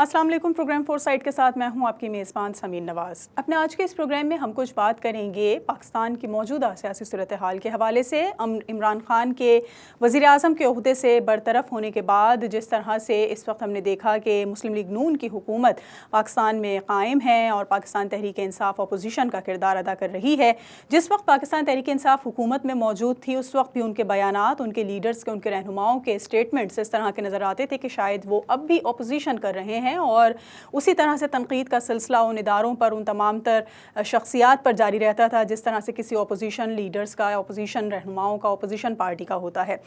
अस्सलाम वालेकुम। Programme foresight के साथ मैं हूं आपकी मेज़बान समीर नवाज़। अपने आज के इस प्रोग्राम में हम कुछ बात करेंगे पाकिस्तान की मौजूदा सियासी सूरत हाल के हवाले से। इमरान खान के वज़ीर आज़म के ओहदे से बरतरफ होने के बाद जिस तरह से इस वक्त हमने देखा कि मुस्लिम लीग नून की हुकूमत पाकिस्तान में क़ायम है और पाकिस्तान तहरीक इंसाफ अपोजिशन का किरदार अदा कर रही है। जिस वक्त पाकिस्तान तहरीक इंसाफ हुकूमत में मौजूद थी उस वक्त भी उनके बयानात, उनके लीडर्स के, उनके रहनुमाओं के स्टेटमेंट्स इस तरह के नज़र आते थे कि शायद वो अब भी अपोजिशन कर रहे हैं और उसी तरह से तनकीद का सिलसिला उन इदारों पर, उन तमाम तर शख्सियात पर जारी रहता था जिस तरह से किसी अपोजिशन लीडर्स का, अपोजिशन रहनुमाओं का, अपोजिशन पार्टी का होता है।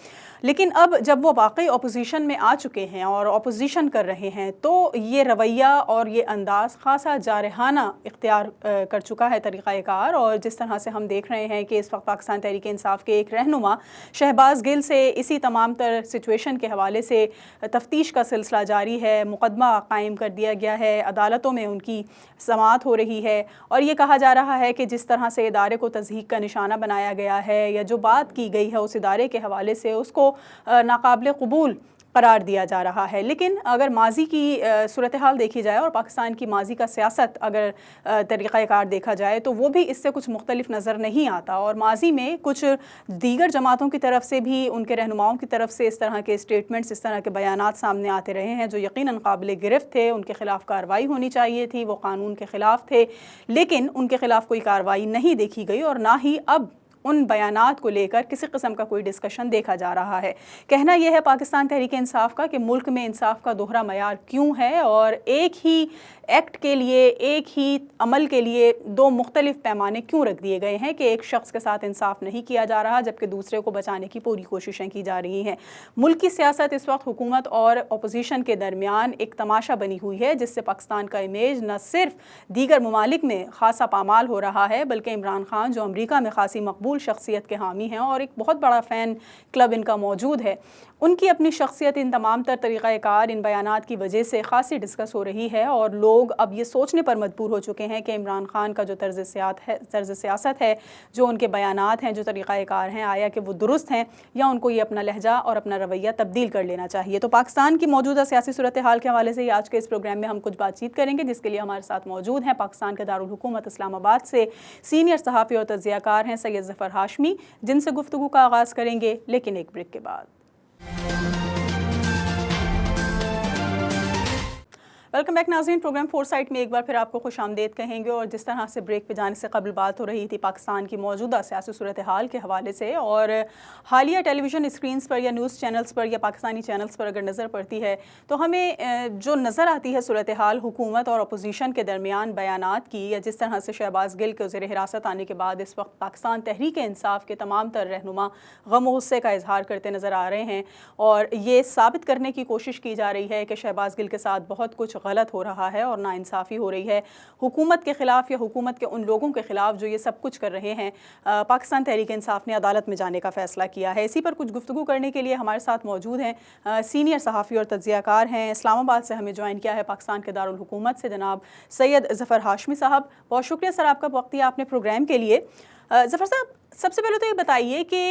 लेकिन अब जब वो वाकई अपोजिशन में आ चुके हैं और अपोजिशन कर रहे हैं तो ये रवैया और ये अंदाज़ खासा जारहाना इख्तियार कर चुका है तरीक़ाकार। और जिस तरह से हम देख रहे हैं कि इस वक्त पाकिस्तान तहरीक इंसाफ के एक रहनुमा शहबाज गिल से इसी तमाम तर सिचुएशन के हवाले से तफ्तीश का सिलसिला जारी है, मुकदमा कायम कर दिया गया है, अदालतों में उनकी समाअत हो रही है और ये कहा जा रहा है कि जिस तरह से इदारे को तज़हीक का निशाना बनाया गया है या जो बात की गई है उस इदारे के हवाले से उसको नाकाबिल क़बूल करार दिया जा रहा है। लेकिन अगर माजी की सूरत हाल देखी जाए और पाकिस्तान की माजी का सियासत अगर तरीक़ाकार देखा जाए तो वो भी इससे कुछ मुख्तलिफ नज़र नहीं आता। और माजी में कुछ दीगर जमातों की तरफ से भी, उनके रहनुमाओं की तरफ से इस तरह के स्टेटमेंट्स, इस तरह के बयानात सामने आते रहे हैं जो यकीनन काबिल गिरफ्त थे। उनके ख़िलाफ़ कार्रवाई होनी चाहिए थी, वो कानून के ख़िलाफ़ थे, लेकिन उनके ख़िलाफ़ कोई कार्रवाई नहीं देखी गई और ना ही अब उन बयानात को लेकर किसी किस्म का कोई डिस्कशन देखा जा रहा है। कहना यह है पाकिस्तान तहरीक इंसाफ का कि मुल्क में इंसाफ का दोहरा मयार क्यों है और एक ही एक्ट के लिए, एक ही अमल के लिए दो मुख्तलिफ पैमाने क्यों रख दिए गए हैं कि एक शख्स के साथ इंसाफ नहीं किया जा रहा जबकि दूसरे को बचाने की पूरी कोशिशें की जा रही हैं। मुल्क की सियासत इस वक्त हुकूमत और अपोजिशन के दरमियान एक तमाशा बनी हुई है जिससे पाकिस्तान का इमेज न सिर्फ दीगर ममालिक में खासा पामाल हो रहा है बल्कि इमरान खान जो अमरीका में खासी मकबूल शख्सियत के हामी हैं और एक बहुत बड़ा फ़ैन क्लब इनका मौजूद है, उनकी अपनी शख्सियत इन तमाम तर तरीक़ाकार, इन बयानात की वजह से खासी डिस्कस हो रही है। और लोग अब ये सोचने पर मजबूर हो चुके हैं कि इमरान खान का जो तर्ज़ सियासत है, जो उनके बयानात हैं, जो तरीक़ाकार हैं, आया कि वो दुरुस्त हैं या उनको ये अपना लहजा और अपना रवैया तब्दील कर लेना चाहिए। तो पाकिस्तान की मौजूदा सियासी सूरत हाल के हवाले से आज के इस प्रोग्राम में हम कुछ बातचीत करेंगे जिसके लिए हमारे साथ मौजूद हैं पाकिस्तान के दारुल हुकूमत इस्लामाबाद से सीनियर सहाफ़ी और तज्ज़ियाकार हैं सैयद ज़फ़र हाशमी, जिनसे गुफ्तगू का आगाज़ करेंगे लेकिन एक ब्रेक के बाद। वेलकम बैक नाज़रीन। प्रोग्राम फोरसाइट में एक बार फिर आपको खुश आमदेद कहेंगे। और जिस तरह से ब्रेक पे जाने से कबल बात हो रही थी पाकिस्तान की मौजूदा सियासी सूरत हाल के हवाले से और हालिया टेलीविज़न स्क्रीन्स पर या न्यूज़ चैनल्स पर या पाकिस्तानी चैनल्स पर अगर नज़र पड़ती है तो हमें जो नज़र आती है सूरत हाल हुकूमत और अपोजिशन के दरमियान बयानात की, या जिस तरह से शहबाज गिल के ज़ेर हिरासत आने के बाद इस वक्त पाकिस्तान तहरीक इंसाफ के तमाम तर रहनुमा गम गुस्से का इजहार करते नज़र आ रहे हैं और ये साबित करने की कोशिश की जा रही है कि शहबाज गिल के साथ बहुत कुछ गलत हो रहा है और नाइंसाफ़ी हो रही है हुकूमत के ख़िलाफ़ या हुकूमत के उन लोगों के ख़िलाफ़ जो ये सब कुछ कर रहे हैं। पाकिस्तान तहरीक इंसाफ ने अदालत में जाने का फ़ैसला किया है। इसी पर कुछ गुफ्तगू करने के लिए हमारे साथ मौजूद हैं सीनियर सहाफ़ी और तज्ज़ियाकार हैं, इस्लामाबाद से हमें ज्वाइन किया है पाकिस्तान के दारुल हुकूमत से जनाब सैयद ज़फ़र हाशमी साहब। बहुत शुक्रिया सर आपका वक्त दिया आपने प्रोग्राम के लिए। ज़फ़र साहब, सबसे पहले तो ये बताइए कि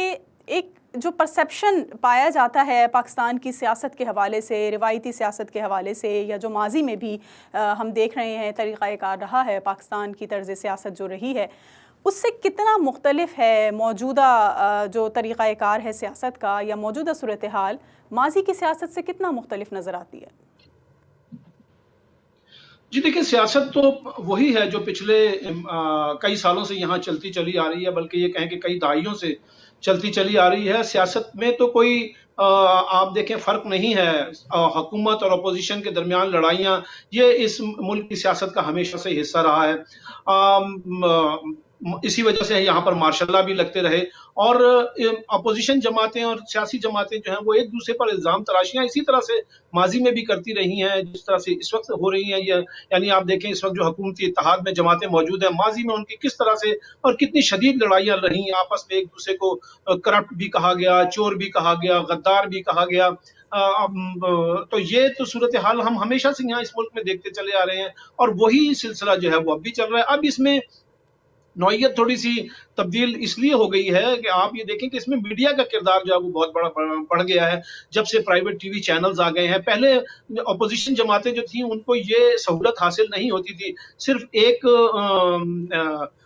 एक जो परसेप्शन पाया जाता है पाकिस्तान की सियासत के हवाले से, रिवायती सियासत के हवाले से, या जो माजी में भी हम देख रहे हैं तरीक़ाकार रहा है पाकिस्तान की तर्ज़ सियासत जो रही है, उससे कितना मुख्तलिफ है मौजूदा जो तरीक़ाकार है सियासत का या मौजूदा सूरत हाल माजी की सियासत से कितना मुख्तलिफ नज़र आती है? जी देखिए, सियासत तो वही है जो पिछले कई सालों से यहाँ चलती चली आ रही है, बल्कि ये कहें कि कई दहाइयों से चलती चली आ रही है। सियासत में तो कोई आप देखें फ़र्क नहीं है। हुकूमत और अपोजिशन के दरमियान लड़ाइयाँ, ये इस मुल्क की सियासत का हमेशा से हिस्सा रहा है। इसी वजह से यहाँ पर मार्शल लॉ भी लगते रहे और अपोजिशन जमातें और सियासी जमातें जो हैं वो एक दूसरे पर इल्ज़ाम तराशियाँ इसी तरह से माजी में भी करती रही हैं जिस तरह से इस वक्त हो रही हैं। यानी आप देखें इस वक्त जो हुकूमती इत्तेहाद में जमातें मौजूद हैं, माजी में उनकी किस तरह से और कितनी शदीद लड़ाइयाँ रही, आपस में एक दूसरे को करप्ट भी कहा गया, चोर भी कहा गया, गद्दार भी कहा गया। तो ये तो सूरत हाल हम हमेशा से यहाँ इस मुल्क में देखते चले आ रहे हैं और वही सिलसिला जो है वो अब भी चल रहा है। अब इसमें نوعیت تھوڑی سی تبدیل اس لیے ہو گئی ہے کہ آپ یہ دیکھیں کہ اس میں میڈیا کا کردار جو ہے وہ بہت بڑا بڑھ گیا ہے جب سے پرائیویٹ ٹی وی چینلز آ گئے ہیں. پہلے اپوزیشن جماعتیں جو تھیں ان کو یہ سہولت حاصل نہیں ہوتی تھی. صرف ایک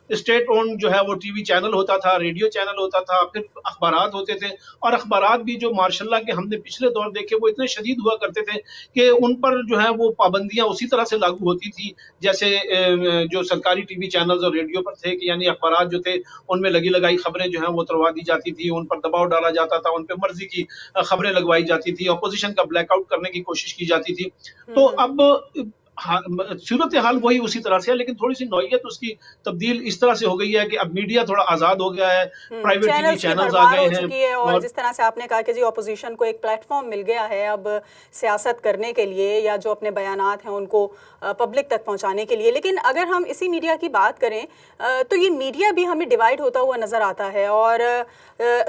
اسٹیٹ اون جو ہے وہ ٹی وی چینل ہوتا تھا, ریڈیو چینل ہوتا تھا, پھر اخبارات ہوتے تھے, اور اخبارات بھی جو ماشاء اللہ کے ہم نے پچھلے دور دیکھے وہ اتنے شدید ہوا کرتے تھے کہ ان پر جو ہے وہ پابندیاں اسی طرح سے لاگو ہوتی تھی جیسے جو سرکاری ٹی وی چینلز اور ریڈیو پر تھے, کہ یعنی اخبارات جو تھے ان میں لگی لگائی خبریں جو ہیں وہ اتروا دی جاتی تھی, ان پر دباؤ ڈالا جاتا تھا, ان پہ مرضی کی خبریں لگوائی جاتی تھی, اپوزیشن کا بلیک آؤٹ کرنے کی کوشش کی جاتی تھی. تو اب صورتحال وہی اسی طرح سے ہے, لیکن تھوڑی سی نوعیت اس کی تبدیل اس طرح سے ہو گئی ہے کہ اب میڈیا تھوڑا آزاد ہو گیا ہے, پرائیویٹ ٹی وی چینلز آ گئے ہیں, اور جس طرح سے آپ نے کہا کہ جی اپوزیشن کو ایک پلیٹ فارم مل گیا ہے اب سیاست کرنے کے لیے یا جو اپنے بیانات ہیں ان کو پبلک تک پہنچانے کے لیے. لیکن اگر ہم اسی میڈیا کی بات کریں تو یہ میڈیا بھی ہمیں ڈیوائیڈ ہوتا ہوا نظر آتا ہے, اور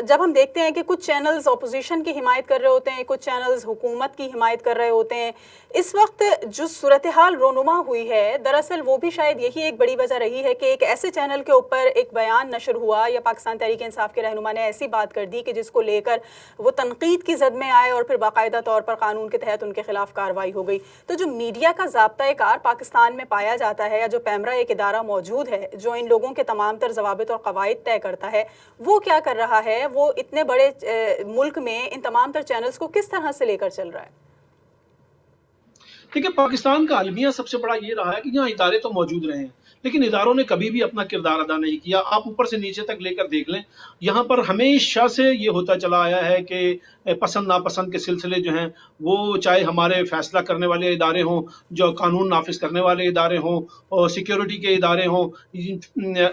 جب ہم دیکھتے ہیں کہ کچھ چینلز اپوزیشن کی حمایت کر رہے ہوتے ہیں, کچھ چینلز حکومت کی حمایت کر رہے ہوتے ہیں, اس وقت جو صورتحال رونما ہوئی ہے دراصل وہ بھی شاید یہی ایک بڑی وجہ رہی ہے کہ ایک ایسے چینل کے اوپر ایک بیان نشر ہوا یا پاکستان تحریک انصاف کے رہنما نے ایسی بات کر دی کہ جس کو لے کر وہ تنقید کی زد میں آئے اور پھر باقاعدہ طور پر قانون کے تحت ان کے خلاف کارروائی ہو گئی. تو جو میڈیا کا ضابطۂ کار پاکستان میں پایا جاتا ہے یا جو پیمرا ایک ادارہ موجود ہے جو ان لوگوں کے تمام تر ضوابط اور قواعد طے کرتا ہے, وہ کیا کر رہا ہے؟ وہ اتنے بڑے ملک میں ان تمام تر چینلز کو کس طرح سے لے کر چل رہا ہے؟ دیکھیں, پاکستان کا المیہ سب سے بڑا یہ رہا ہے کہ یہاں ادارے تو موجود رہے ہیں لیکن اداروں نے کبھی بھی اپنا کردار ادا نہیں کیا. آپ اوپر سے نیچے تک لے کر دیکھ لیں, یہاں پر ہمیشہ سے یہ ہوتا چلا آیا ہے کہ پسند ناپسند کے سلسلے جو ہیں وہ چاہے ہمارے فیصلہ کرنے والے ادارے ہوں, جو قانون نافذ کرنے والے ادارے ہوں, اور سیکیورٹی کے ادارے ہوں,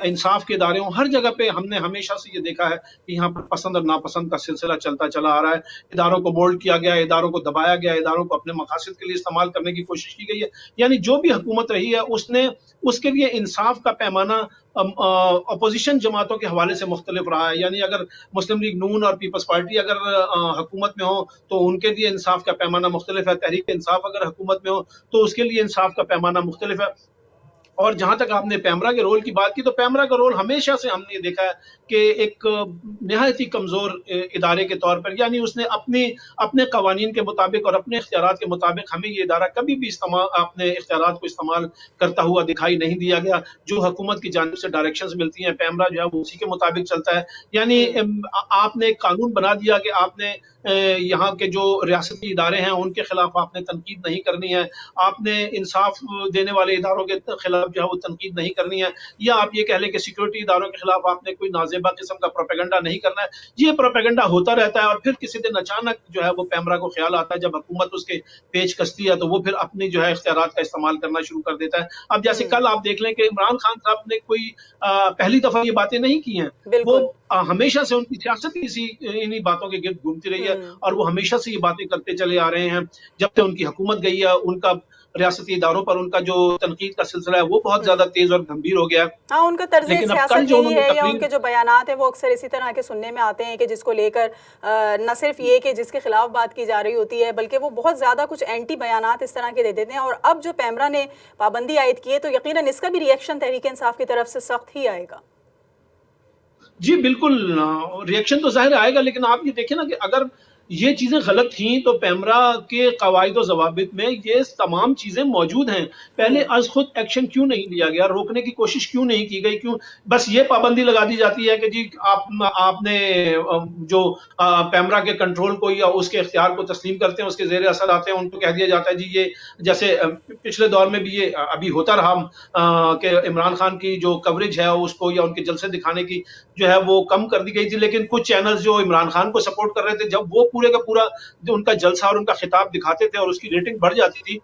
انصاف کے ادارے ہوں, ہر جگہ پہ ہم نے ہمیشہ سے یہ دیکھا ہے کہ یہاں پر پسند اور ناپسند کا سلسلہ چلتا چلا آ رہا ہے. اداروں کو مولڈ کیا گیا, اداروں کو دبایا گیا, اداروں کو اپنے مقاصد کے لیے استعمال کرنے کی کوشش کی گئی ہے. یعنی جو بھی حکومت رہی ہے اس کے لیے انصاف کا پیمانہ اپوزیشن جماعتوں کے حوالے سے مختلف رہا ہے. یعنی اگر مسلم لیگ نون اور پیپلز پارٹی اگر حکومت میں ہو تو ان کے لیے انصاف کا پیمانہ مختلف ہے, تحریک انصاف اگر حکومت میں ہو تو اس کے لیے انصاف کا پیمانہ مختلف ہے. اور جہاں تک آپ نے پیمرا کے رول کی بات کی تو پیمرا کا رول ہمیشہ سے ہم نے دیکھا ہے کہ ایک نہایت ہی کمزور ادارے کے طور پر, یعنی اس نے اپنے قوانین کے مطابق اور اپنے اختیارات کے مطابق ہمیں یہ ادارہ کبھی بھی اپنے اختیارات کو استعمال کرتا ہوا دکھائی نہیں دیا گیا. جو حکومت کی جانب سے ڈائریکشنز ملتی ہیں پیمرا جو ہے وہ اسی کے مطابق چلتا ہے. یعنی آپ نے ایک قانون بنا دیا کہ آپ نے یہاں کے جو ریاستی ادارے ہیں ان کے خلاف آپ نے تنقید نہیں کرنی ہے, آپ نے انصاف دینے والے اداروں کے خلاف جو ہے وہ تنقید نہیں کرنی ہے, یا آپ یہ کہہ لیں کہ سیکورٹی اداروں کے خلاف آپ نے کوئی نازیبا قسم کا پروپیگنڈا نہیں کرنا ہے. یہ پروپیگنڈا ہوتا رہتا ہے اور پھر کسی دن اچانک جو ہے وہ پیمرا کو خیال آتا ہے, جب حکومت اس کے پیچ کستی ہے تو وہ پھر اپنی جو ہے اختیارات کا استعمال کرنا شروع کر دیتا ہے. اب جیسے کل آپ دیکھ لیں کہ عمران خان صاحب نے کوئی پہلی دفعہ یہ باتیں نہیں کی ہیں, وہ ہمیشہ سے ان کی سیاست انہی باتوں کے گرد گھومتی رہی ہے اور وہ ہمیشہ سے یہ باتیں کرتے چلے آ رہے ہیں. جب سے ان کی حکومت گئی ہے ان کا ریاستی اداروں پر ان کا جو تنقید کا سلسلہ ہے وہ بہت زیادہ تیز اور گمبھیر ہو گیا ہے. ہاں, ان کا طرز سیاست یہی ہے یا ان کے جو بیانات ہیں وہ اکثر اسی طرح کے سننے میں آتے ہیں کہ جس کو لے کر نہ صرف یہ کہ جس کے خلاف بات کی جا رہی ہوتی ہے بلکہ وہ بہت زیادہ کچھ اینٹی بیانات اس طرح کے دے دیتے ہیں. اور اب جو پیمرا نے پابندی عائد کی ہے تو یقیناً اس کا بھی ریئیکشن تحریک انصاف کی طرف سے سخت ہی آئے گا. جی بالکل, ریئیکشن تو ظاہر آئے گا, لیکن آپ یہ دیکھیں نا کہ اگر یہ چیزیں غلط تھیں تو پیمرا کے قواعد و ضوابط میں یہ تمام چیزیں موجود ہیں. پہلے از خود ایکشن کیوں نہیں لیا گیا, روکنے کی کوشش کیوں نہیں کی گئی, کیوں بس یہ پابندی لگا دی جاتی ہے کہ جی آپ نے جو پیمرا کے کنٹرول کو یا اس کے اختیار کو تسلیم کرتے ہیں, اس کے زیر اثر آتے ہیں, ان کو کہہ دیا جاتا ہے جی یہ جیسے پچھلے دور میں بھی یہ ابھی ہوتا رہا کہ عمران خان کی جو کوریج ہے اس کو یا ان کے جلسے دکھانے کی جو ہے وہ کم کر دی گئی تھی, لیکن کچھ چینلز جو عمران خان کو سپورٹ کر رہے تھے جب وہ پورے کا پورا جو ان کا جلسہ اور ان کا خطاب دکھاتے تھے اور اس کی ریٹنگ بڑھ جاتی تھی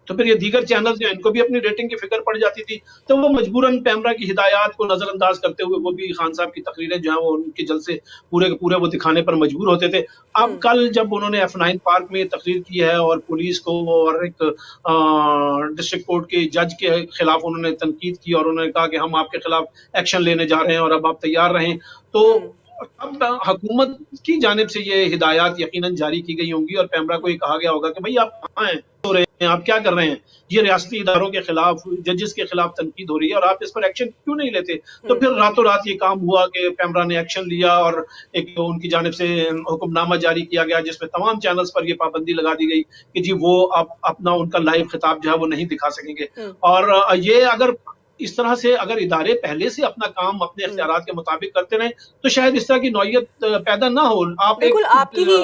تو پھر یہ دیگر چینلز جو ان کو بھی اپنی ریٹنگ کی فکر پڑ جاتی تھی تو وہ مجبوراً پیمرا کی ہدایات کو نظر انداز کرتے ہوئے وہ بھی خان صاحب کی تقریریں جو ہیں وہ ان کے جلسے پورے کے پورے وہ دکھانے پر مجبور ہوتے تھے. اب کل جب انہوں نے F9 پارک میں تقریر کی ہے اور پولیس کو اور ایک ڈسٹرکٹ کورٹ کے جج کے خلاف انہوں نے تنقید کی اور انہوں نے کہا کہ ہم آپ کے خلاف ایکشن لینے جا رہے ہیں اور اب آپ تیار رہیں, تو اب حکومت کی جانب سے یہ ہدایات یقیناً جاری کی گئی ہوں گی اور پیمرا کو یہ کہا گیا ہوگا کہ بھائی آپ کہاں ہیں، ہو رہے ہیں، آپ کیا کر رہے ہیں، یہ ریاستی اداروں کے خلاف، ججز کے خلاف تنقید ہو رہی ہے اور آپ اس پر ایکشن کیوں نہیں لیتے؟ تو پھر راتوں رات یہ کام ہوا کہ پیمرا نے ایکشن لیا اور ایک ان کی جانب سے حکم نامہ جاری کیا گیا جس میں تمام چینلز پر یہ پابندی لگا دی گئی کہ جی وہ اپنا ان کا لائیو خطاب جو ہے وہ نہیں دکھا سکیں گے. اور یہ اگر اس طرح سے اگر ادارے پہلے سے اپنا کام اپنے اختیارات کے مطابق کرتے رہیں تو شاید اس طرح کی نوعیت پیدا نہ ہو. بالکل آپ کی ہی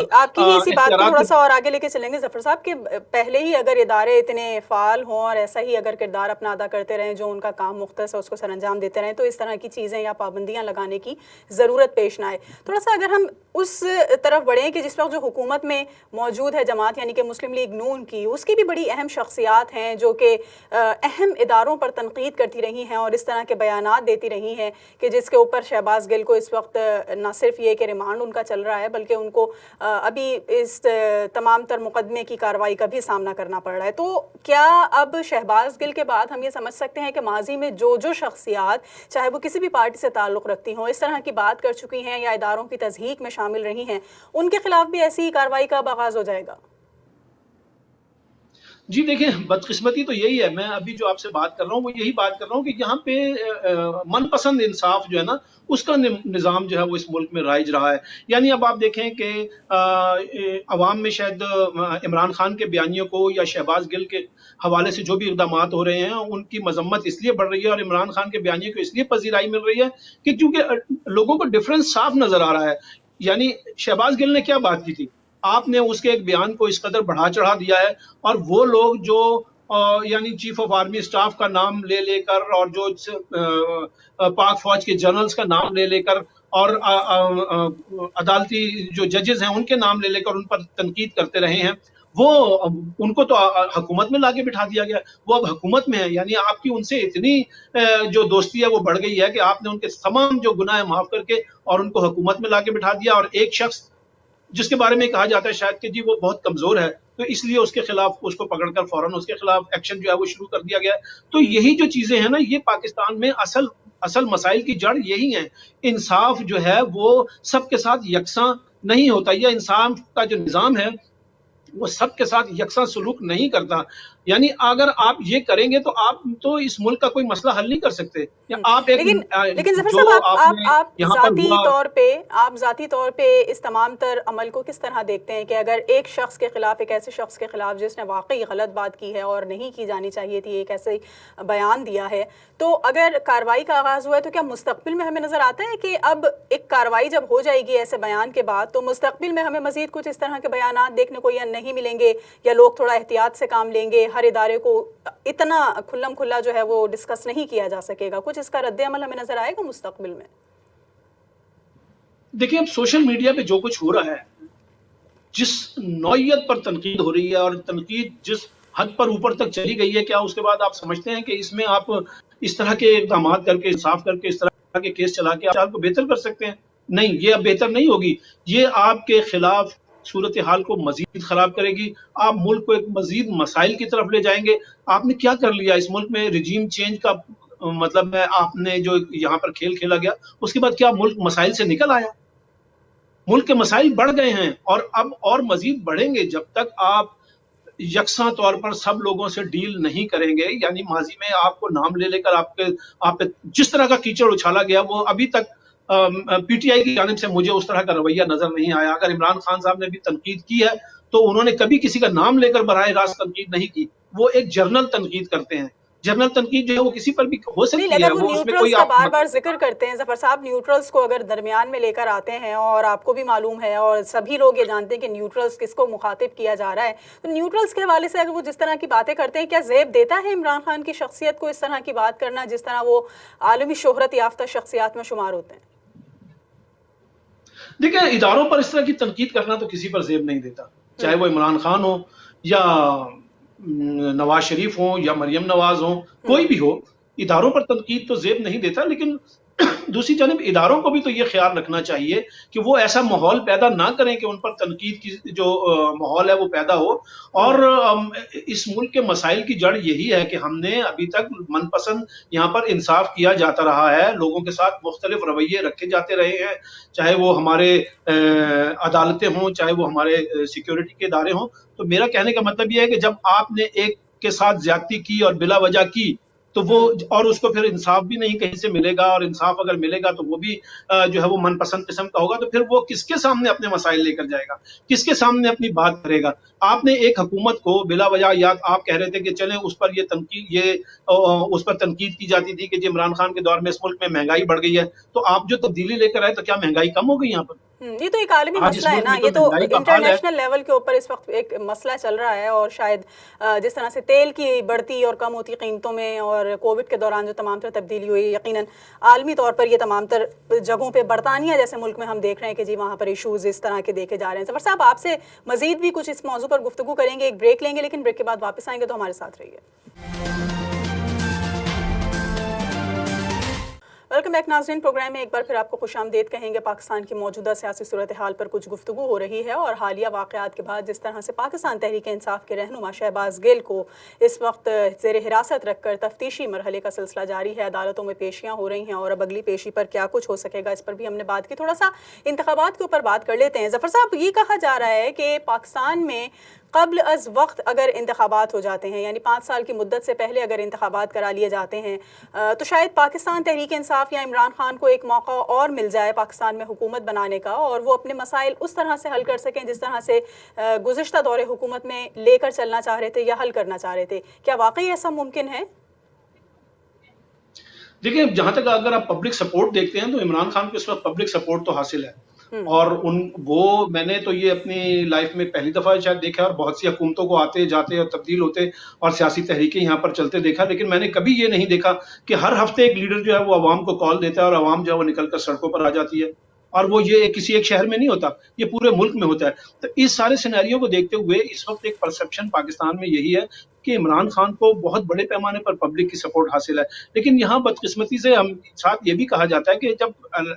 اسی بات کو تھوڑا سا اور آگے لے کے چلیں گے ظفر صاحب کہ پہلے ہی اگر ادارے اتنے فعال ہوں اور ایسا ہی اگر کردار اپنا ادا کرتے رہیں جو ان کا کام مختص ہے اس کو سر انجام دیتے رہیں تو اس طرح کی چیزیں یا پابندیاں لگانے کی ضرورت پیش نہ آئے. تھوڑا سا اگر ہم اس طرف بڑھیں کہ جس وقت جو حکومت میں موجود ہے جماعت یعنی کہ مسلم لیگ نون کی، اس کی بھی بڑی اہم شخصیات ہیں جو کہ اہم اداروں پر تنقید کرتی رہی ہیں اور اس طرح کے بیانات دیتی رہی ہیں کہ جس کے اوپر شہباز گل کو اس وقت نہ صرف یہ کہ ریمانڈ ان کا چل رہا ہے بلکہ ان کو ابھی اس تمام تر مقدمے کی کارروائی کا بھی سامنا کرنا پڑ رہا ہے. تو کیا اب شہباز گل کے بعد ہم یہ سمجھ سکتے ہیں کہ ماضی میں جو شخصیات چاہے وہ کسی بھی پارٹی سے تعلق رکھتی ہوں اس طرح کی بات کر چکی ہیں یا اداروں کی تضحیک میں شامل رہی ہیں ان کے خلاف بھی ایسی کارروائی کا آغاز ہو جائے گا؟ جی دیکھیں، بدقسمتی تو یہی ہے، میں ابھی جو آپ سے بات کر رہا ہوں وہ یہی بات کر رہا ہوں کہ یہاں پہ من پسند انصاف جو ہے نا اس کا نظام جو ہے وہ اس ملک میں رائج رہا ہے. یعنی اب آپ دیکھیں کہ عوام میں شاید عمران خان کے بیانیوں کو یا شہباز گل کے حوالے سے جو بھی اقدامات ہو رہے ہیں ان کی مذمت اس لیے بڑھ رہی ہے اور عمران خان کے بیانیے کو اس لیے پذیرائی مل رہی ہے کہ کیونکہ لوگوں کو ڈفرنس صاف نظر آ رہا ہے. یعنی شہباز گل نے کیا بات کی تھی، آپ نے اس کے ایک بیان کو اس قدر بڑھا چڑھا دیا ہے اور وہ لوگ جو یعنی چیف آف آرمی اسٹاف کا نام لے لے کر اور جو پاک فوج کے جنرلز کا نام لے لے کر اور عدالتی جو ججز ہیں ان کے نام لے لے کر ان پر تنقید کرتے رہے ہیں، وہ ان کو تو حکومت میں لا کے بٹھا دیا گیا، وہ اب حکومت میں ہے. یعنی آپ کی ان سے اتنی جو دوستی ہے وہ بڑھ گئی ہے کہ آپ نے ان کے تمام جو گناہ معاف کر کے اور ان کو حکومت میں لا کے بٹھا دیا. اور ایک شخص جس کے بارے میں کہا جاتا ہے شاید کہ جی وہ بہت کمزور ہے تو اس لیے اس کے خلاف اس کو پکڑ کر فوراً اس کے خلاف ایکشن جو ہے وہ شروع کر دیا گیا ہے. تو یہی جو چیزیں ہیں نا یہ پاکستان میں اصل مسائل کی جڑ یہی ہیں. انصاف جو ہے وہ سب کے ساتھ یکساں نہیں ہوتا، یا انصاف کا جو نظام ہے وہ سب کے ساتھ یکساں سلوک نہیں کرتا. یعنی اگر آپ یہ کریں گے تو آپ تو اس ملک کا کوئی مسئلہ حل نہیں کر سکتے. آپ لیکن ظفر صاحب آپ ذاتی طور پہ اس تمام تر عمل کو کس طرح دیکھتے ہیں کہ اگر ایک شخص کے خلاف، ایک ایسے شخص کے خلاف جس نے واقعی غلط بات کی ہے اور نہیں کی جانی چاہیے تھی، ایک ایسے بیان دیا ہے، تو اگر کارروائی کا آغاز ہوا ہے تو کیا مستقبل میں ہمیں نظر آتا ہے کہ اب ایک کارروائی جب ہو جائے گی ایسے بیان کے بعد تو مستقبل میں ہمیں مزید کچھ اس طرح کے بیانات دیکھنے کو یا نہیں ملیں گے، یا لوگ تھوڑا احتیاط سے کام لیں گے، ہر ادارے کو اتنا کھلم کھلا جو ہے وہ ڈسکس نہیں کیا جا سکے گا؟ کچھ اس کا رد عمل ہمیں نظر آئے گا مستقبل میں؟ دیکھیں، اب سوشل میڈیا پہ جو کچھ ہو رہا ہے، جس نوعیت پر تنقید ہو رہی ہے اور تنقید جس حد پر اوپر تک چلی گئی ہے، کیا اس کے بعد آپ سمجھتے ہیں کہ اس میں آپ اس طرح کے اقدامات کر کے، انصاف کر کے، اس طرح کے کیس چلا کے آپ کو بہتر کر سکتے ہیں؟ نہیں، یہ اب بہتر نہیں ہوگی. یہ آپ کے خلاف صورتحال کو مزید خراب کرے گی، آپ ملک کو ایک مزید مسائل کی طرف لے جائیں گے. آپ نے کیا کر لیا اس ملک میں؟ رجیم چینج کا مطلب ہے آپ نے جو یہاں پر کھیل کھیلا گیا، اس کے بعد کیا ملک مسائل سے نکل آیا؟ ملک کے مسائل بڑھ گئے ہیں اور اب اور مزید بڑھیں گے جب تک آپ یکساں طور پر سب لوگوں سے ڈیل نہیں کریں گے. یعنی ماضی میں آپ کو نام لے لے کر آپ پہ جس طرح کا کیچڑ اچھالا گیا وہ ابھی تک پی ٹی آئی کی جانب سے مجھے اس طرح کا رویہ نظر نہیں آیا. اگر عمران خان صاحب نے بھی تنقید کی ہے تو انہوں نے کبھی کسی کا نام لے کر براہ راست تنقید نہیں کی، وہ ایک جرنل تنقید کرتے ہیں. جرنل تنقید جو ہے وہ کسی پر بھی ہو سکتی ہے. اگر وہ نیوٹرلز کا بار بار ذکر کرتے ہیں ظفر صاحب، نیوٹرلز کو اگر درمیان میں لے کر آتے ہیں اور آپ کو بھی معلوم ہے اور سبھی لوگ یہ جانتے ہیں کہ نیوٹرلز کس کو مخاطب کیا جا رہا ہے، تو نیوٹرلز کے حوالے سے اگر وہ جس طرح کی باتیں کرتے ہیں، کیا زیب دیتا ہے عمران خان کی شخصیت کو اس طرح کی بات کرنا جس طرح وہ عالمی شہرت یافتہ شخصیات میں شمار ہوتے ہیں؟ دیکھیں، اداروں پر اس طرح کی تنقید کرنا تو کسی پر زیب نہیں دیتا، چاہے وہ عمران خان ہو یا نواز شریف ہوں یا مریم نواز ہوں، کوئی بھی ہو. اداروں پر تنقید تو زیب نہیں دیتا، لیکن दूसरी जानब इदारों को भी तो ये ख्याल रखना चाहिए कि वो ऐसा माहौल पैदा ना करें कि उन पर तनकीद की जो माहौल है वो पैदा हो। और इस मुल्क के मसाइल की जड़ यही है कि हमने अभी तक मनपसंद यहाँ पर इंसाफ किया जाता रहा है, लोगों के साथ मुख्तलिफ रवैये रखे जाते रहे हैं, चाहे वो हमारे अदालतें हों, चाहे वो हमारे सिक्योरिटी के इदारे हों। तो मेरा कहने का मतलब ये है कि जब आपने एक के साथ ज्यादती की और बिला वजह की, तो वो और उसको फिर इंसाफ भी नहीं कहीं से मिलेगा, और इंसाफ अगर मिलेगा तो वो भी जो है वो मनपसंद किस्म का होगा, तो फिर वो किसके सामने अपने मसाइल लेकर जाएगा, किसके सामने अपनी बात करेगा। आपने एक हुकूमत को बिला वजह, या आप कह रहे थे कि चलें उस पर उस पर तनकीद की जाती थी कि जी इमरान खान के दौर में इस मुल्क में महंगाई बढ़ गई है, तो आप जो तब्दीली लेकर आए तो क्या महंगाई कम हो गई यहाँ पर? ये तो एक आलमी मसला है ना, ये तो इंटरनेशनल लेवल के ऊपर इस वक्त एक मसला चल रहा है। और शायद जिस तरह से तेल की बढ़ती और कम होती कीमतों में और कोविड के दौरान जो तमाम तर तब्दीली हुई, यकीनन आलमी तौर पर ये तमाम तर जगहों पे, बरतानिया जैसे मुल्क में हम देख रहे हैं कि जी वहाँ पर इशूज़ इस तरह के देखे जा रहे हैं। ज़फ़र साहब, आपसे मज़ीद भी कुछ इस मौजू पर गुफ्तगू करेंगे, एक ब्रेक लेंगे, लेकिन ब्रेक के बाद वापस आएंगे, तो हमारे साथ रहिए। वेलकम बैक नाज़रीन, प्रोग्राम में एक बार फिर आपको खुशामदीद कहेंगे। पाकिस्तान की मौजूदा सियासी सूरत हाल पर कुछ गुफ्तगू हो रही है, और हालिया वाक़यात के बाद जिस तरह से पाकिस्तान तहरीक इंसाफ के रहनुमा शहबाज गिल को इस वक्त ज़ेर हिरासत रखकर तफ्तीशी मरहले का सिलसिला जारी है, अदालतों में पेशियाँ हो रही हैं, और अब अगली पेशी पर क्या कुछ हो सकेगा इस पर भी हमने बात की। थोड़ा सा इंतखाबात के ऊपर बात कर लेते हैं। ज़फ़र साहब, ये कहा जा रहा है कि पाकिस्तान में क़ब्ल अज़ वक्त अगर इंतखाबात हो जाते हैं, यानी 5 साल की मुद्दत से पहले अगर इंतखाबात करा लिए जाते हैं, तो शायद पाकिस्तान तहरीक इंसाफ या इमरान खान को एक मौका और मिल जाए पाकिस्तान में हुकूमत बनाने का, और वो अपने मसाइल उस तरह से हल कर सकें जिस तरह से गुज़िश्ता दौरे हुकूमत में लेकर चलना चाह रहे थे या हल करना चाह रहे थे। क्या वाकई ऐसा मुमकिन है? देखिए, जहां तक अगर आप पब्लिक सपोर्ट देखते हैं तो इमरान खान को इस वक्त पब्लिक सपोर्ट तो हासिल है, और मैंने तो ये अपनी लाइफ में पहली दफा शायद देखा, और बहुत सी हुकूमतों को आते जाते और तब्दील होते और सियासी तहरीकें यहाँ पर चलते देखा, लेकिन मैंने कभी ये नहीं देखा कि हर हफ्ते एक लीडर जो है वो अवाम को कॉल देता है और अवाम जो है वो निकलकर सड़कों पर आ जाती है। और वो ये किसी एक शहर में नहीं होता, ये पूरे मुल्क में होता है। तो इस सारे सिनेरियो को देखते हुए इस वक्त एक परसेप्शन पाकिस्तान में यही है कि इमरान खान को बहुत बड़े पैमाने पर पब्लिक की सपोर्ट हासिल है। लेकिन यहाँ बदकिस्मती से हम साथ ये भी कहा जाता है कि जब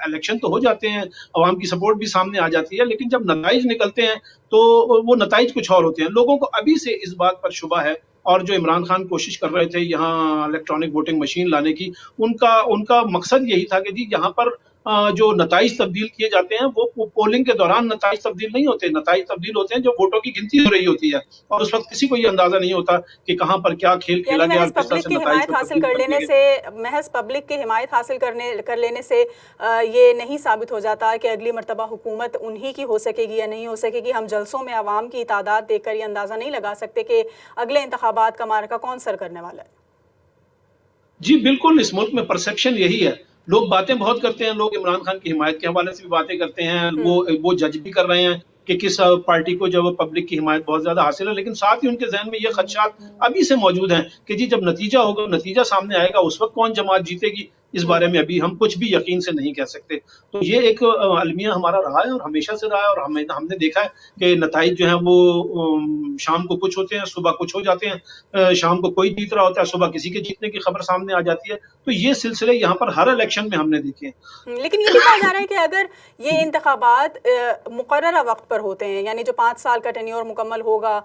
इलेक्शन तो हो जाते हैं, अवाम की सपोर्ट भी सामने आ जाती है, लेकिन जब नताइज निकलते हैं तो वो नताइज कुछ और होते हैं। लोगों को अभी से इस बात पर शुबा है, और जो इमरान खान कोशिश कर रहे थे यहाँ इलेक्ट्रॉनिक वोटिंग मशीन लाने की, उनका मकसद यही था कि जी यहाँ पर जो नताइज तब्दील किए जाते हैं वो पोलिंग के दौरान नताइज तब्दील नहीं होते, नताइज तब्दील होते हैं जो वोटों की गिनती हो रही होती है, और उस वक्त किसी को ये अंदाजा नहीं होता कि कहाँ पर क्या खेल खेला गया। महज पब्लिक की हिमायत हासिल कर लेने से ये नहीं साबित हो जाता कि अगली मरतबा हुकूमत उन्हीं की हो सकेगी या नहीं हो सकेगी। हम जलसों में आवाम की तादाद देखकर ये अंदाजा नहीं लगा सकते कि अगले इंतखाबात का मार्का कौन सर करने वाला है। जी बिल्कुल, इस मुल्क में परसेप्शन यही है। लोग बातें बहुत करते हैं, लोग इमरान खान की हिमायत के हवाले से भी बातें करते हैं, वो जज भी कर रहे हैं कि किस पार्टी को जब पब्लिक की हिमायत बहुत ज्यादा हासिल है, लेकिन साथ ही उनके जहन में ये खदशात अभी से मौजूद हैं कि जी जब नतीजा होगा, नतीजा सामने आएगा, उस वक्त कौन जमात जीतेगी, इस बारे में अभी हम कुछ भी यकीन से नहीं कह सकते। तो ये एक अलमिया हमारा रहा है और हमेशा से रहा है, और हमने देखा है कि नताइज जो है वो शाम को कुछ होते हैं, सुबह कुछ हो जाते हैं, शाम को कोई जीत रहा होता है, सुबह किसी के जीतने की खबर सामने आ जाती है। तो ये सिलसिले यहाँ पर हर इलेक्शन में हमने देखे हैं। लेकिन ये भी कहा जा रहा है कि अगर ये इंतखाबात मुकर्ररा वक्त पर होते हैं, यानी जो 5 साल का टेन्योर मुकम्मल होगा,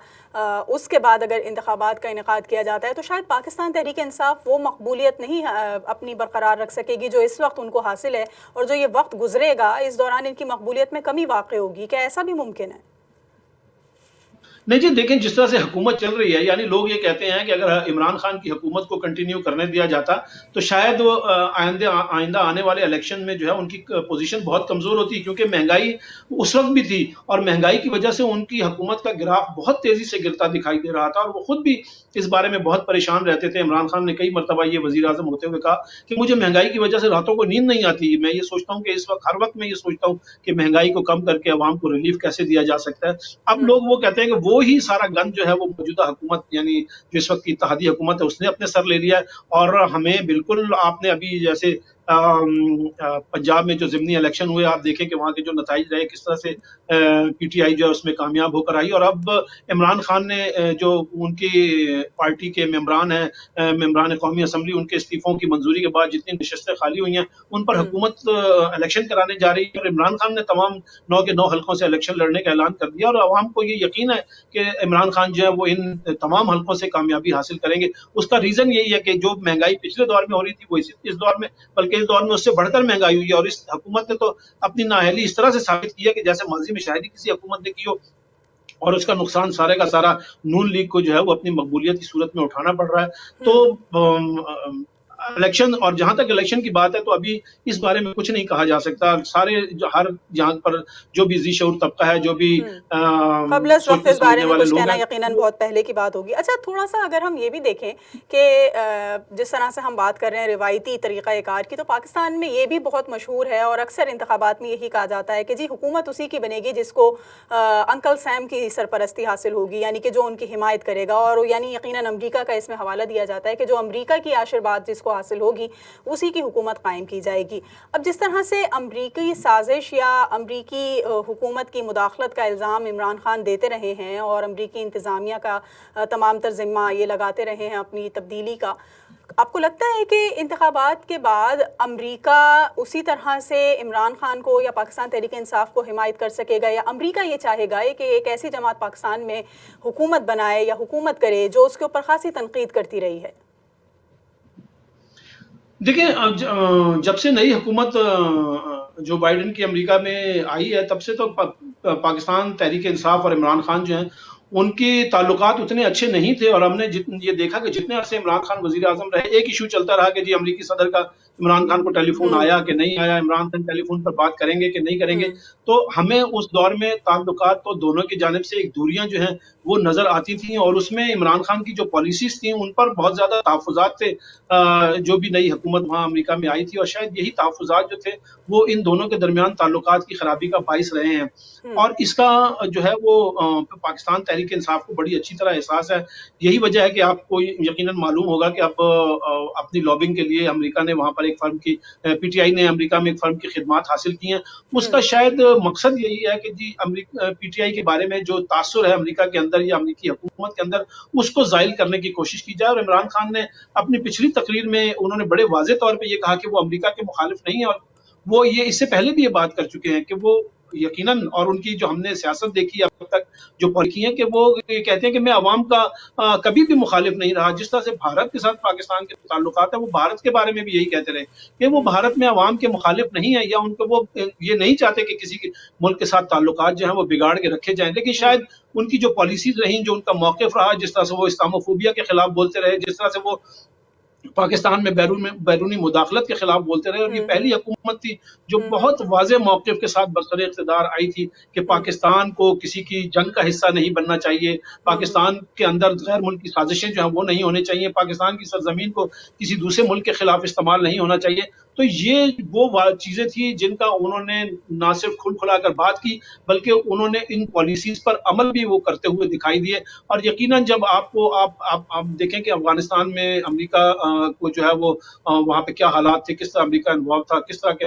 उसके बाद अगर इंतखाबात का इनेकाद किया जाता है, तो शायद पाकिस्तान तहरीक इंसाफ वो मकबूलियत नहीं अपनी बरकरार रख सकेगी जो इस वक्त उनको हासिल है, और जो ये वक्त गुजरेगा इस दौरान इनकी मकबूलियत में कमी वाक़ई होगी। क्या ऐसा भी मुमकिन है? नहीं जी, देखें जिस तरह से हुकूमत चल रही है, यानी लोग ये कहते हैं कि अगर इमरान खान की हुकूमत को कंटिन्यू करने दिया जाता तो शायद वो आइंदा आने वाले इलेक्शन में जो है उनकी पोजीशन बहुत कमजोर होती, क्योंकि महंगाई उस वक्त भी थी और महंगाई की वजह से उनकी हुकूमत का ग्राफ बहुत तेजी से गिरता दिखाई दे रहा था, और वो खुद भी इस बारे में बहुत परेशान रहते थे। इमरान खान ने कई मरतबा ये वजीर आजम होते हुए कहा कि मुझे महंगाई की वजह से रातों को नींद नहीं आती, मैं ये सोचता हूँ कि इस वक्त हर वक्त मैं ये सोचता हूँ कि महंगाई को कम करके अवाम को रिलीफ कैसे दिया जा सकता है। अब लोग वो कहते हैं कि वो ही सारा गंद जो है वो मौजूदा हुकूमत यानी जो इस वक्त की इत्तेहादी हुकूमत है उसने अपने सर ले लिया है, और हमें बिल्कुल आपने अभी जैसे पंजाब में जो ज़िमनी इलेक्शन हुए, आप देखें कि वहाँ के जो नताइज रहे, किस तरह से पीटीआई जो है उसमें कामयाब होकर आई। और अब इमरान खान ने जो उनकी पार्टी के मेंबरान हैं, मेंबरान कौमी असम्बली, उनके इस्तीफ़ों की मंजूरी के बाद जितनी नशस्तें खाली हुई हैं उन पर हुकूमत इलेक्शन कराने जा रही है। और इमरान खान ने तमाम 9 के 9 हलकों से इलेक्शन लड़ने का ऐलान कर दिया और अवाम को ये यकीन है कि इमरान खान जो है वो इन तमाम हलकों से कामयाबी हासिल करेंगे। उसका रीज़न यही है कि जो महंगाई पिछले दौर में हो रही थी वो इस दौर में, बल्कि इस दौर में उससे बढ़कर महंगाई हुई है। और इस हुकूमत ने तो अपनी नाअहली इस तरह से साबित की है कि जैसे माजी में शायद ही किसी हुकूमत ने की हो, और उसका नुकसान सारे का सारा नून लीग को जो है वो अपनी मकबूलियत की सूरत में उठाना पड़ रहा है। तो इलेक्शन, और जहां तक इलेक्शन की बात है तो अभी इस बारे में कुछ नहीं कहा जा सकता। सारे हर जहां पर जो भी जी शऊर तबका है, जो भी कबल इस वक्त इस बारे में कुछ कहना यकीनन बहुत पहले की बात होगी। अच्छा, थोड़ा सा अगर हम ये भी देखें कि जिस तरह से हम बात कर रहे हैं रिवायती तरीक़ाकार की, तो पाकिस्तान में ये भी बहुत मशहूर है और अक्सर इंतखाबात में यही कहा जाता है कि जी हुकूमत उसी की बनेगी जिसको अंकल सैम की सरपरस्ती हासिल होगी, यानी कि जो उनकी हिमायत करेगा। और यानी यकीनन अमरीका का इसमें हवाला दिया जाता है कि जो अमरीका की आशीर्वाद जिसको हासिल होगी उसी की हुकूमत कायम की जाएगी। अब जिस तरह से अमरीकी साजिश या अमरीकी हुकूमत की मुदाखलत का इल्ज़ाम इमरान खान देते रहे हैं और अमरीकी इंतज़ामिया का तमाम तर ज़िम्मा ये लगाते रहे हैं अपनी तब्दीली का, आपको लगता है कि इंतखाबात के बाद अमरीका उसी तरह से इमरान खान को या पाकिस्तान तहरीक इंसाफ को हिमायत कर सकेगा, या अमरीका ये चाहेगा कि एक ऐसी जमात पाकिस्तान में हुकूमत बनाए या हुकूमत करे जो उसके ऊपर खासी तनकीद करती रही है? देखिए, जब से नई हुकूमत जो बाइडेन की अमेरिका में आई है, तब से तो पाकिस्तान तहरीक इंसाफ और इमरान खान जो हैं उनके ताल्लुकात उतने अच्छे नहीं थे। और हमने ये देखा कि जितने अरसे इमरान खान वजीर आजम रहे, एक इशू चलता रहा कि जी अमरीकी सदर का इमरान खान को टेलीफोन आया कि नहीं आया, इमरान खान टेलीफोन पर बात करेंगे कि नहीं करेंगे। तो हमें उस दौर में ताल्लुकात तो दोनों की जानिब से एक दूरियां जो हैं वो नजर आती थी, और उसमें इमरान खान की जो पॉलिसीज थी उन पर बहुत ज्यादा तहफ़्फ़ुज़ात थे जो भी नई हुकूमत वहाँ अमेरिका में आई थी। और शायद यही तहफ़्फ़ुज़ात जो थे वो इन दोनों के दरमियान ताल्लुकात की खराबी का बाइस रहे हैं। और इसका जो है वो पाकिस्तान तहरीक इंसाफ को बड़ी अच्छी तरह एहसास है। यही वजह है कि आपको यकीनन मालूम होगा कि अब अपनी लॉबिंग के लिए अमेरिका ने वहाँ पर एक फर्म की, पीटीआई ने अमेरिका में एक फर्म की खिदमात हासिल की हैं। उसका शायद मकसद यही है कि जी पीटीआई के बारे में जो तासुर है अमेरिका के अंदर या अमेरिकी हुकूमत के अंदर, उसको ज़ाइल करने की कोशिश की जाए। और इमरान खान ने अपनी पिछली तकरीर में उन्होंने बड़े वाज़े तौर पे ये कहा कि वो अमेरिका के मुखालिफ नहीं है, और वो ये इससे पहले भी ये बात कर चुके हैं कि वो यकीनन, और उनकी जो हमने सियासत देखी अब तक जो पॉलिसी है कि वो ये कहते हैं कि मैं अवाम का कभी भी मुखालिफ नहीं रहा। जिस तरह से भारत के साथ पाकिस्तान के ताल्लुकात है, वो भारत के बारे में भी यही कहते रहे कि वो भारत में अवाम के मुखालिफ नहीं है, या उनको वो ये नहीं चाहते कि किसी के मुल्क के साथ ताल्लुकात जो है वो बिगाड़ के रखे जाएं। लेकिन शायद उनकी जो पॉलिसीज रही, जो उनका मौक़िफ़ रहा, जिस तरह से वो इस्लामोफोबिया के खिलाफ बोलते रहे, जिस तरह से वो पाकिस्तान में बैरूनी मुदाखलत के खिलाफ बोलते रहे, और ये पहली हुकूमत थी जो बहुत वाज़ेह मौक़िफ़ के साथ बरसर इक़्तिदार आई थी कि पाकिस्तान को किसी की जंग का हिस्सा नहीं बनना चाहिए, पाकिस्तान के अंदर गैर मुल्की साजिशें जो हैं वो नहीं होनी चाहिए, पाकिस्तान की सरजमीन को किसी दूसरे मुल्क के खिलाफ इस्तेमाल नहीं होना चाहिए। तो ये वो चीज़ें थी जिनका उन्होंने ना सिर्फ खुल कर बात की, बल्कि उन्होंने इन पॉलिसीज़ पर अमल भी वो करते हुए दिखाई दिए। और यकीनन जब आपको आप देखें कि अफगानिस्तान में अमेरिका को जो है वो वहाँ पे क्या हालात थे, किस तरह अमेरिका इन्वॉल्व था, किस तरह के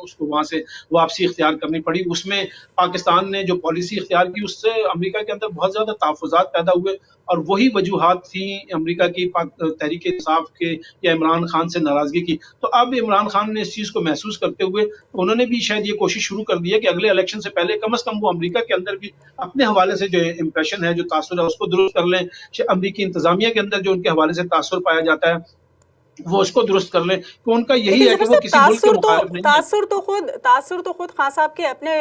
उसको वहाँ से वापसी इख्तियार करनी पड़ी, उसमें पाकिस्तान ने जो पॉलिसी इख्तियार की उससे अमेरिका के अंदर बहुत ज़्यादा तहफ़्फ़ुज़ात पैदा हुए। और वही वजूहात थी अमेरिका की तहरीक इंसाफ के या इमरान खान से नाराज़गी की। तो अब इमरान खान ने इस चीज़ को महसूस करते हुए उन्होंने भी शायद ये कोशिश शुरू कर दी है कि अगले इलेक्शन से पहले कम से कम वो अमेरिका के अंदर भी अपने हवाले से जो इम्प्रेशन है, जो तासुर है, उसको दुरुस्त कर लें। अमेरिकी इंतज़ामिया के अंदर जो उनके हवाले से तासुर पाया जाता है वो उसको दुरुस्त कर लें, कि उनका यही है कि वो किसी मुल्क के मुखालिफ नहीं है। तासुर तो खुद खान साहब के अपने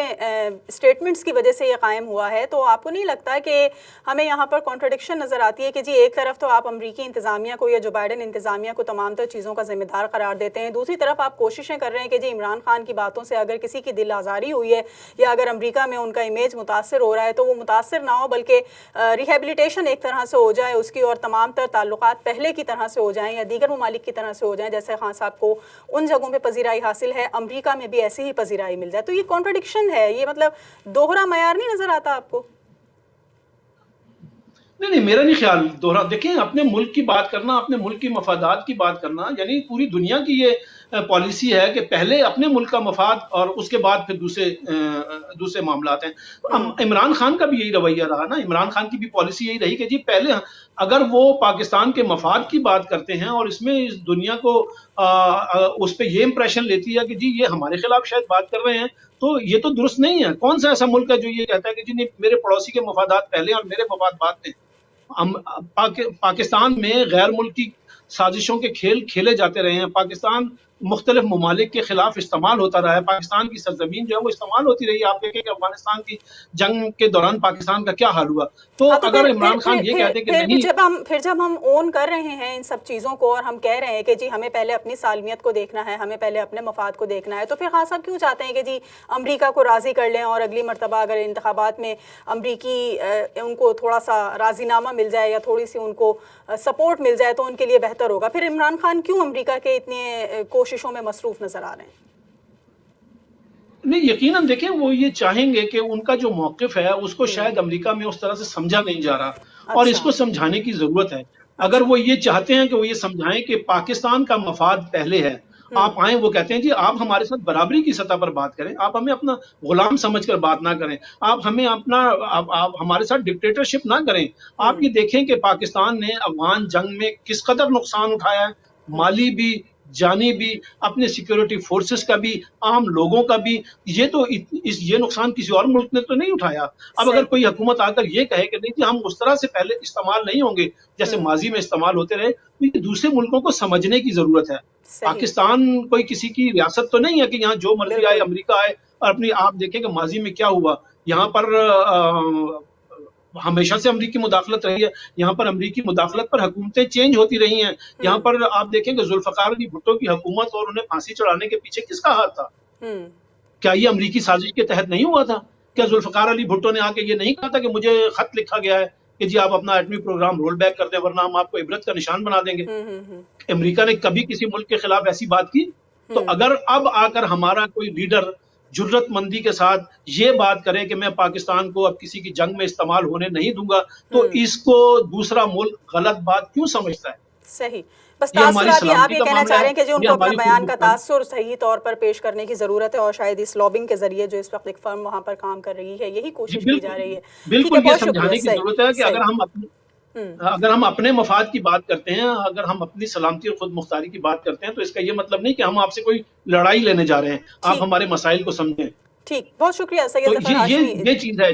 स्टेटमेंट्स की वजह से ये कायम हुआ है। तो आपको नहीं लगता कि हमें यहाँ पर कॉन्ट्रडिक्शन नज़र आती है कि जी एक तरफ तो आप अमरीकी इंतज़ामिया को या जो बाइडेन इंतज़ामिया को तमाम तर चीज़ों का जिम्मेदार करार देते हैं, दूसरी तरफ आप कोशिशें कर रहे हैं कि जी इमरान खान की बातों से अगर किसी की दिल आज़ारी हुई है या अगर अमरीका में उनका इमेज मुतासर हो रहा है तो वो मुतासर ना हो, बल्कि रिहेबिलिटेशन एक तरह से हो जाए उसकी, और तमाम तर ताल्लुकात पहले की तरह से हो जाएँ या दीगर ममालिक की तरह से हो जाए जैसे खान साहब को उन जगहों पे पजीराई हासिल है, अमेरिका में भी ऐसी ही पजीराई मिल जाए। तो ये कॉन्ट्रडिक्शन है, ये मतलब दोहरा मयार नहीं नजर आता आपको? نہیں میرا نہیں خیال دوہرا. دیکھیں اپنے ملک کی بات کرنا, اپنے ملک کی مفادات کی بات کرنا, یعنی پوری دنیا کی یہ پالیسی ہے کہ پہلے اپنے ملک کا مفاد اور اس کے بعد پھر دوسرے معاملات ہیں. عمران خان کا بھی یہی رویہ رہا نا. عمران خان کی بھی پالیسی یہی رہی کہ جی پہلے اگر وہ پاکستان کے مفاد کی بات کرتے ہیں اور اس میں اس دنیا کو اس پہ یہ امپریشن لیتی ہے کہ جی یہ ہمارے خلاف شاید بات کر رہے ہیں, تو یہ تو درست نہیں ہے. کون سا ایسا ملک ہے جو یہ کہتا ہے کہ جی نہیں میرے پڑوسی کے مفادات پہلے اور میرے مفاد بعد میں. پاکستان میں غیر ملکی سازشوں کے کھیل کھیلے جاتے رہے ہیں. پاکستان مختلف ممالک کے خلاف استعمال ہوتا رہا ہے. پاکستان کی سرزمین جو ہے وہ استعمال ہوتی رہی ہے. آپ دیکھیں کہ افغانستان کی جنگ کے دوران پاکستان کا کیا حال ہوا. تو اگر عمران خان یہ کہتے کہ نہیں, پھر جب ہم اون کر رہے ہیں ان سب چیزوں کو اور ہم کہہ رہے ہیں کہ جی ہمیں پہلے اپنی سالمیت کو دیکھنا ہے, ہمیں پہلے اپنے مفاد کو دیکھنا ہے, تو پھر خان صاحب کیوں چاہتے ہیں کہ جی امریکہ کو راضی کر لیں اور اگلی مرتبہ اگر انتخابات میں امریکی ان کو تھوڑا سا راضی نامہ مل جائے یا تھوڑی سی ان کو سپورٹ مل جائے تو ان کے لیے بہتر ہوگا. پھر عمران خان کیوں امریکہ کے اتنے کوششوں میں مصروف نظر آ رہے ہیں؟ نہیں یقیناً دیکھیں وہ یہ چاہیں گے کہ ان کا جو موقف ہے اس کو شاید امریکہ میں اس طرح سے سمجھا نہیں جا رہا, اور اس کو سمجھانے کی ضرورت ہے. اگر وہ یہ چاہتے ہیں کہ وہ یہ سمجھائیں کہ پاکستان کا مفاد پہلے ہے, آپ آئیں وہ کہتے ہیں جی آپ ہمارے ساتھ برابری کی سطح پر بات کریں, آپ ہمیں اپنا غلام سمجھ کر بات نہ کریں, آپ ہمیں آپ ہمارے ساتھ ڈکٹیٹرشپ نہ کریں. آپ یہ دیکھیں کہ پاکستان نے افغان جنگ میں کس قدر نقصان اٹھایا ہے, مالی بھی, جانی بھی, اپنے سیکیورٹی فورسز کا بھی, عام لوگوں کا بھی. یہ نقصان کسی اور ملک نے تو نہیں اٹھایا. اب اگر کوئی حکومت آ کر یہ کہے کہ نہیں جی ہم اس طرح سے پہلے استعمال نہیں ہوں گے جیسے ماضی میں استعمال ہوتے رہے, تو یہ دوسرے ملکوں کو سمجھنے کی ضرورت ہے. پاکستان کوئی کسی کی ریاست تو نہیں ہے کہ یہاں جو مرضی آئے امریکہ آئے اور اپنی. آپ دیکھیں کہ ماضی میں کیا ہوا, یہاں پر ہمیشہ سے امریکی مداخلت رہی ہے. یہاں پر امریکی مداخلت پر حکومتیں چینج ہوتی رہی ہیں. یہاں پر آپ دیکھیں کہ ذوالفقار علی بھٹو کی حکومت اور انہیں پھانسی چڑھانے کے پیچھے کس کا ہاتھ تھا؟ کیا یہ امریکی سازش کے تحت نہیں ہوا تھا؟ کیا ذوالفقار علی بھٹو نے آ کے یہ نہیں کہا تھا کہ مجھے خط لکھا گیا ہے کہ جی آپ اپنا ایٹمی پروگرام رول بیک کر دیں ورنہ ہم آپ کو عبرت کا نشان بنا دیں گے؟ امریکہ نے کبھی کسی ملک کے خلاف ایسی بات کی؟ تو اگر اب آ کر ہمارا کوئی لیڈر جرت مندی کے ساتھ یہ بات کرے کہ میں پاکستان کو اب کسی کی جنگ میں استعمال ہونے نہیں دوں گا, تو اس کو دوسرا ملک غلط بات کیوں سمجھتا ہے؟ صحیح. بس تاثر آپ یہ کہنا چاہ رہے ہیں کہ جو ان کو اپنا بیان کا تاثر صحیح طور پر پیش کرنے کی ضرورت ہے, اور شاید اس لابنگ کے ذریعے جو اس وقت ایک فرم وہاں پر کام کر رہی ہے یہی کوشش کی جا رہی ہے. بالکل یہ سمجھانے کی ضرورت ہے کہ اگر ہم اپنے مفاد کی بات کرتے ہیں, اگر ہم اپنی سلامتی اور خود مختاری کی بات کرتے ہیں, تو اس کا یہ مطلب نہیں کہ ہم آپ سے کوئی لڑائی لینے جا رہے ہیں. آپ ہمارے مسائل کو سمجھیں. ٹھیک, بہت شکریہ سید ظفر ہاشمی. یہ چیز ہے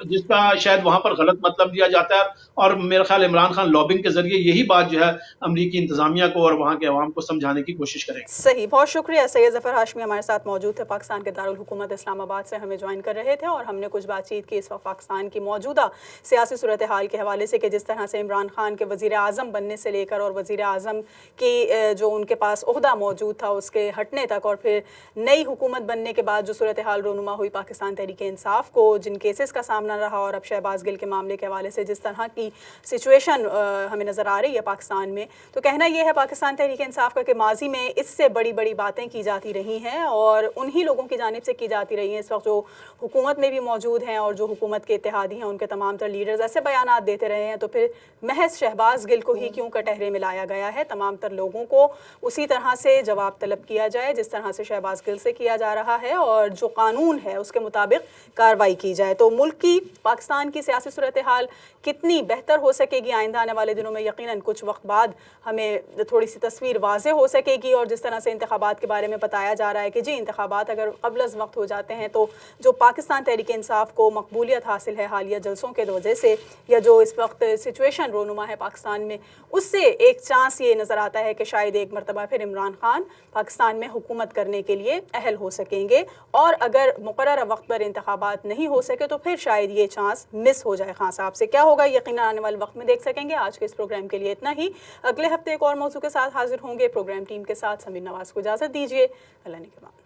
جس کا شاید وہاں پر غلط مطلب دیا جاتا ہے, اور میرا خیال عمران خان لابنگ کے ذریعے یہی بات جو ہے امریکی انتظامیہ کو اور وہاں کے عوام کو سمجھانے کی کوشش کریں. صحیح, بہت شکریہ. سید ظفر ہاشمی ہمارے ساتھ موجود تھے, پاکستان کے دارالحکومت اسلام آباد سے ہمیں جوائن کر رہے تھے, اور ہم نے کچھ بات چیت کی اس وقت پاکستان کی موجودہ سیاسی صورتحال کے حوالے سے کہ جس طرح سے عمران خان کے وزیر اعظم بننے سے لے کر اور وزیر اعظم کی جو ان کے پاس عہدہ موجود تھا اس کے ہٹنے تک, اور پھر نئی حکومت بننے کے بعد جو صورتحال رونما ہوئی پاکستان تحریک انصاف کو, جن کیسز کا سامنا رہا, اور اب شہباز گل کے معاملے کے حوالے سے جس طرح کی سچویشن ہمیں نظر آ رہی ہے پاکستان میں, تو کہنا یہ ہے پاکستان تحریک انصاف کا کہ ماضی میں اس سے بڑی بڑی باتیں کی جاتی رہی ہیں اور انہی لوگوں کی جانب سے کی جاتی رہی ہیں اس وقت جو حکومت میں بھی موجود ہیں, اور جو حکومت کے اتحادی ہیں ان کے تمام تر لیڈرز ایسے بیانات دیتے رہے ہیں. تو پھر محض شہباز گل کو ہی کیوں کٹہرے میں لایا گیا ہے؟ تمام تر لوگوں کو اسی طرح سے جواب طلب کیا جائے جس طرح سے شہباز گل سے کیا جا رہا ہے, اور جو قانون ہے اس کے مطابق کارروائی کی جائے. تو ملک کی, پاکستان کی سیاسی صورتحال کتنی بہتر ہو سکے گی آئندہ آنے والے دنوں میں, یقیناً کچھ وقت بعد ہمیں تھوڑی سی تصویر واضح ہو سکے گی. اور جس طرح سے انتخابات کے بارے میں بتایا جا رہا ہے کہ جی انتخابات اگر قبل از وقت ہو جاتے ہیں تو جو پاکستان تحریک انصاف کو مقبولیت حاصل ہے حالیہ جلسوں کے وجہ سے, یا جو اس وقت سچویشن رونما ہے پاکستان میں, اس سے ایک چانس یہ نظر آتا ہے کہ شاید ایک مرتبہ پھر عمران خان پاکستان میں حکومت کرنے کے لیے اہل ہو سکیں گے. اور اگر مقررہ وقت پر انتخابات نہیں ہو سکے تو پھر شاید یہ چانس مس ہو جائے. خان صاحب سے کیا ہوگا یقیناً آنے والے وقت میں دیکھ سکیں گے. آج کے اس پروگرام کے لیے اتنا ہی. اگلے ہفتے ایک اور موضوع کے ساتھ حاضر ہوں گے. پروگرام ٹیم کے ساتھ سمیر نواز کو اجازت دیجیے. اللہ نے کے بعد.